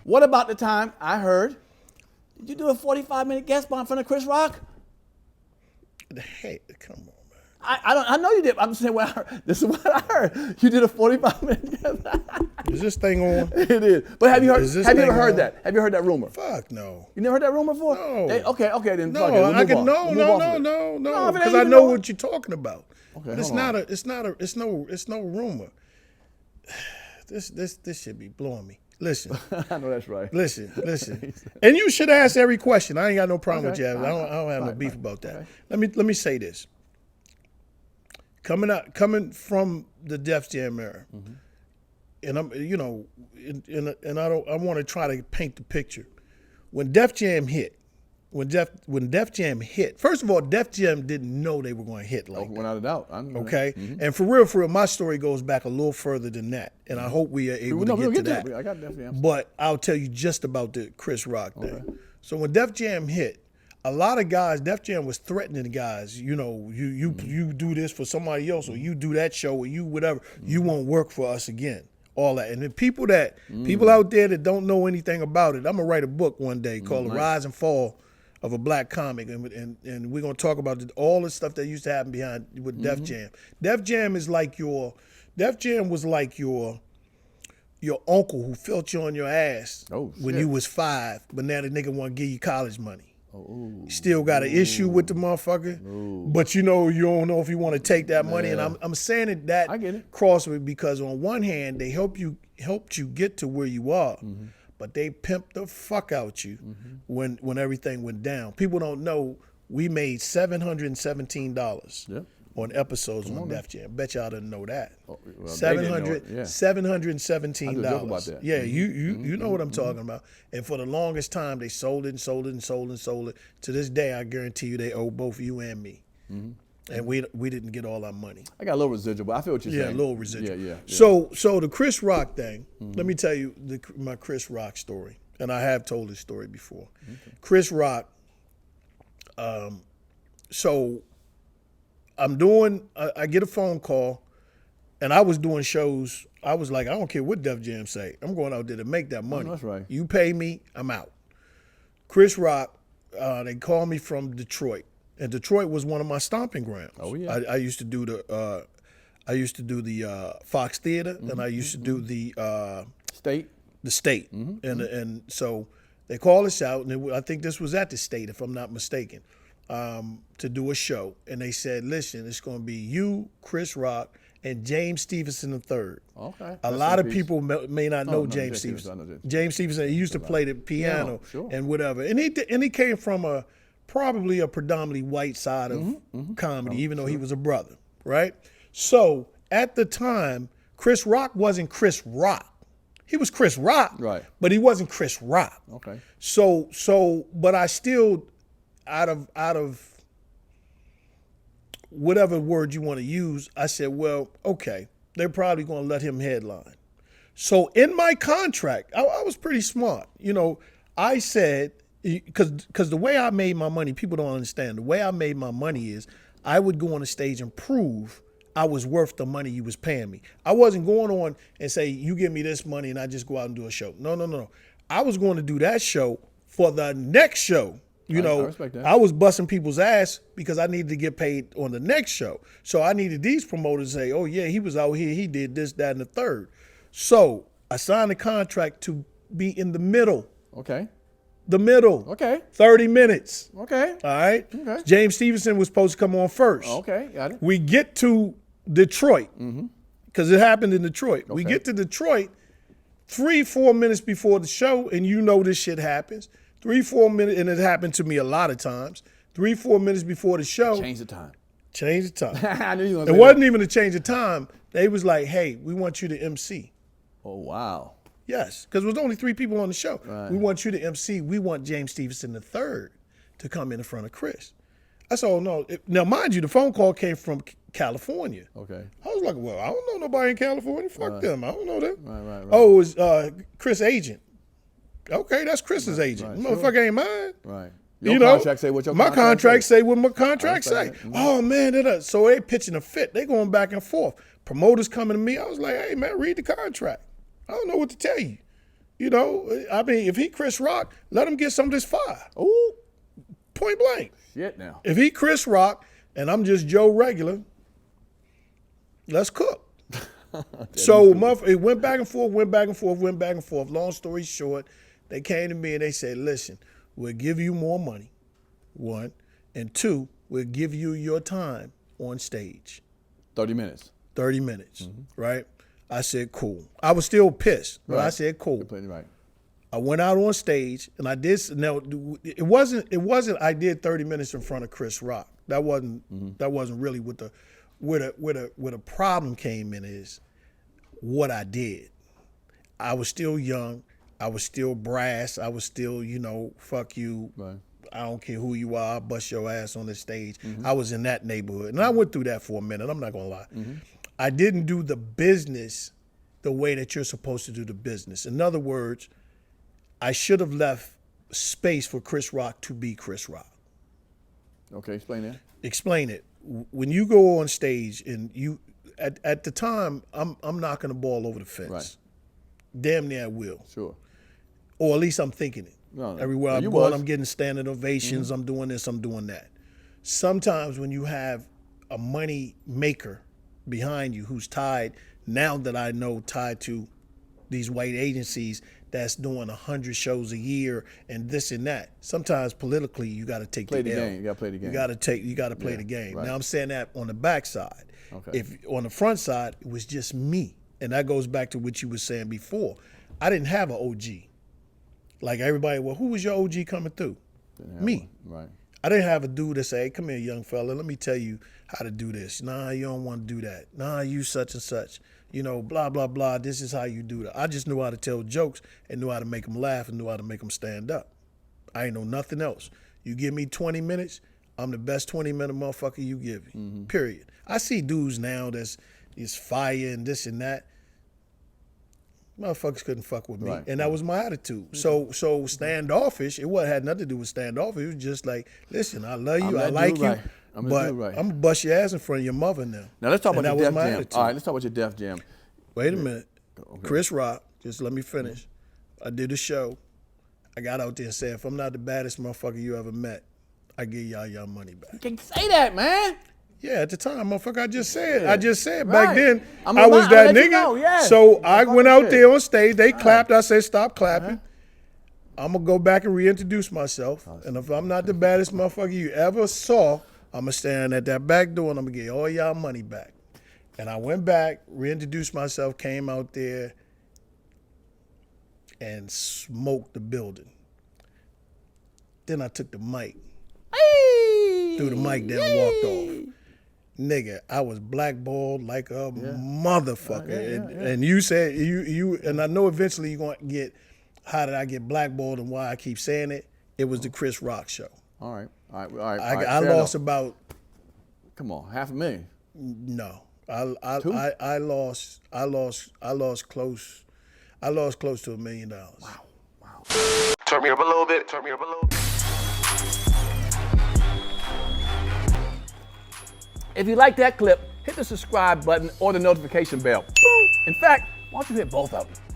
What about the time I heard, did you do a 45-minute guest spot in front of Chris Rock? Hey, come on, man. I know you did. I'm saying what I heard. This is what I heard. You did a 45-minute guest. Is this thing on? It is. But have you heard? Have you ever heard on? that? Have you heard that rumor? Fuck no. You never heard that rumor before? No. Okay, then. No, fuck it. We'll I can no. Because I know what you're talking about. Okay, but it's no rumor. This should be blowing me. Listen. I know that's right. Listen. And you should ask every question. I ain't got no problem with you. I don't have no beef about that. Okay. Let me say this. Coming from the Def Jam era, and I'm and I want to try to paint the picture. When Def Jam hit, first of all, Def Jam didn't know they were going to hit like that. Without a doubt. Okay? And for real, my story goes back a little further than that. And I hope we are able to get to that. I got Def Jam. But I'll tell you just about the Chris Rock thing. Okay. So when Def Jam hit, a lot of guys, Def Jam was threatening guys, you do this for somebody else, or you do that show, or you whatever, you won't work for us again. All that. And the people out there that don't know anything about it, I'm gonna write a book one day called The Rise and Fall of a Black Comic, and we're gonna talk about all the stuff that used to happen behind with Def Jam. Def Jam was like your uncle who felt you on your ass when you was 5, but now the nigga want to give you college money. Still got an issue with the motherfucker, but you don't know if you want to take that money. And I'm saying that I get it. crossword because on one hand they helped you get to where you are, but they pimped the fuck out you when everything went down. People don't know we made $717 on episodes on Def Jam. Bet y'all didn't know that. $717. Yeah, you know what I'm talking about. And for the longest time, they sold it and sold it and sold it and sold it. To this day, I guarantee you they owe both you and me. And we didn't get all our money. I got a little residual, but I feel what you're saying. Yeah, a little residual. Yeah. So the Chris Rock thing, let me tell you my Chris Rock story. And I have told this story before. Okay. Chris Rock, so I get a phone call, and I was doing shows. I was like, I don't care what Def Jam say. I'm going out there to make that money. That's right. You pay me, I'm out. Chris Rock, they called me from Detroit, and Detroit was one of my stomping grounds. Oh yeah. I used to do the Fox Theater, and I used to do the State. The State, and so they called us out, and I think this was at the State, if I'm not mistaken. To do a show, and they said, listen, it's going to be you, Chris Rock, and James Stevenson III. Okay. A lot of people may not know James Stevenson. James Stevenson, he used to play the piano and whatever. And he came from probably a predominantly white side of comedy, even though he was a brother, right? So at the time, Chris Rock wasn't Chris Rock. He was Chris Rock, right? But he wasn't Chris Rock. Okay. So, but I still, out of whatever word you want to use, I said, well, okay, they're probably going to let him headline. So in my contract, I was pretty smart. I said, because the way I made my money, people don't understand. The way I made my money is I would go on the stage and prove I was worth the money you was paying me. I wasn't going on and say, you give me this money and I just go out and do a show. No. I was going to do that show for the next show. I respect that. I was busting people's ass because I needed to get paid on the next show. So I needed these promoters to say, oh yeah, he was out here, he did this, that, and the third. So I signed a contract to be in the middle. Okay. The middle. Okay. 30 minutes. Okay. All right. Okay. James Stevenson was supposed to come on first. Okay, got it. We get to Detroit, because it happened in Detroit. Okay. We get to Detroit 3-4 minutes before the show, and this shit happens. 3-4 minutes, and it happened to me a lot of times. 3-4 minutes before the show. Change the time. I knew you were gonna say it wasn't even a change of time. They was like, hey, we want you to MC. Oh, wow. Yes, because there was only 3 people on the show. Right. We want you to MC. We want James Stevenson III to come in front of Chris. I said, oh, no. Now, mind you, the phone call came from California. Okay. I was like, well, I don't know nobody in California. Fuck them. I don't know them. Right. Oh, it was Chris' agent. Okay, that's Chris's agent. Motherfucker ain't mine. Right. Your contract say what your contract say. My contract say what my contract say. Oh, man. So they pitching a fit. They going back and forth. Promoters coming to me. I was like, hey, man, read the contract. I don't know what to tell you. You know, I mean, if he Chris Rock, let him get some of this fire. Ooh, Point blank. shit now. If he Chris Rock and I'm just Joe Regular, let's cook. So it went back and forth, went back and forth, went back and forth. Long story short, they came to me and they said, listen, we'll give you more money, one, and two, we'll give you your time on stage. 30 minutes. 30 minutes, right? I said, cool. I was still pissed, but I said, cool. Completely right. I went out on stage and I did. Now it wasn't. I did 30 minutes in front of Chris Rock. That wasn't really what the problem came in is what I did. I was still young. I was still brass. I was still, fuck you. Right. I don't care who you are. I'll bust your ass on the stage. I was in that neighborhood, and I went through that for a minute. I'm not gonna lie. I didn't do the business the way that you're supposed to do the business. In other words, I should have left space for Chris Rock to be Chris Rock. Okay, explain that. Explain it. When you go on stage and you, at the time, I'm knocking the ball over the fence. Right. Damn near I will. Sure. Or at least I'm thinking it. No, Everywhere you I'm going, was. I'm getting standing ovations. I'm doing this, I'm doing that. Sometimes when you have a money maker behind you who's tied, now that I know, tied to these white agencies that's doing 100 shows a year and this and that. Sometimes politically, you got to take Play the L. game. You got to play the game. You got to play the game. right. Now I'm saying that on the backside. Okay. If on the front side, it was just me, and that goes back to what you were saying before. I didn't have an OG. Like everybody, well, who was your OG coming through? Me. One. Right. I didn't have a dude that say, hey, come here, young fella, let me tell you how to do this. Nah, you don't want to do that. Nah, you such and such. Blah, blah, blah. This is how you do that. I just knew how to tell jokes and knew how to make them laugh and knew how to make them stand up. I ain't know nothing else. You give me 20 minutes, I'm the best 20-minute motherfucker you give me, period. I see dudes now that's fire and this and that. Motherfuckers couldn't fuck with me, Right. and that was my attitude. So standoffish. It had nothing to do with standoffish. It was just like, listen, I love you, I'm I that like dude, you, right. I'm that but dude, right. I'm gonna bust your ass in front of your mother now. Now let's talk And about that your was Def my Jam. attitude. All right, let's talk about your Def Jam. Wait a minute, Okay. Chris Rock. Just let me finish. I did a show. I got out there and said, if I'm not the baddest motherfucker you ever met, I give y'all your money back. You can say that, man. Yeah, at the time, motherfucker, I just said Right. back then, I'm I was I'm that let you nigga. know, yeah. So I went out shit. there on stage. They clapped. I said, stop clapping. I'm going to go back and reintroduce myself. And if I'm not the baddest motherfucker you ever saw, I'm going to stand at that back door and I'm going to get all y'all money back. And I went back, reintroduced myself, came out there and smoked the building. Then I took the mic, threw the mic down, walked off. Nigga, I was blackballed like a motherfucker. And you said, you, and I know eventually you're going to get, how did I get blackballed and why I keep saying it? It was the Chris Rock show. All right. I Fair lost enough. about, Come on, $500,000. no. I lost close to $1 million. Wow. Turn me up a little bit. If you like that clip, hit the subscribe button or the notification bell. In fact, why don't you hit both of them?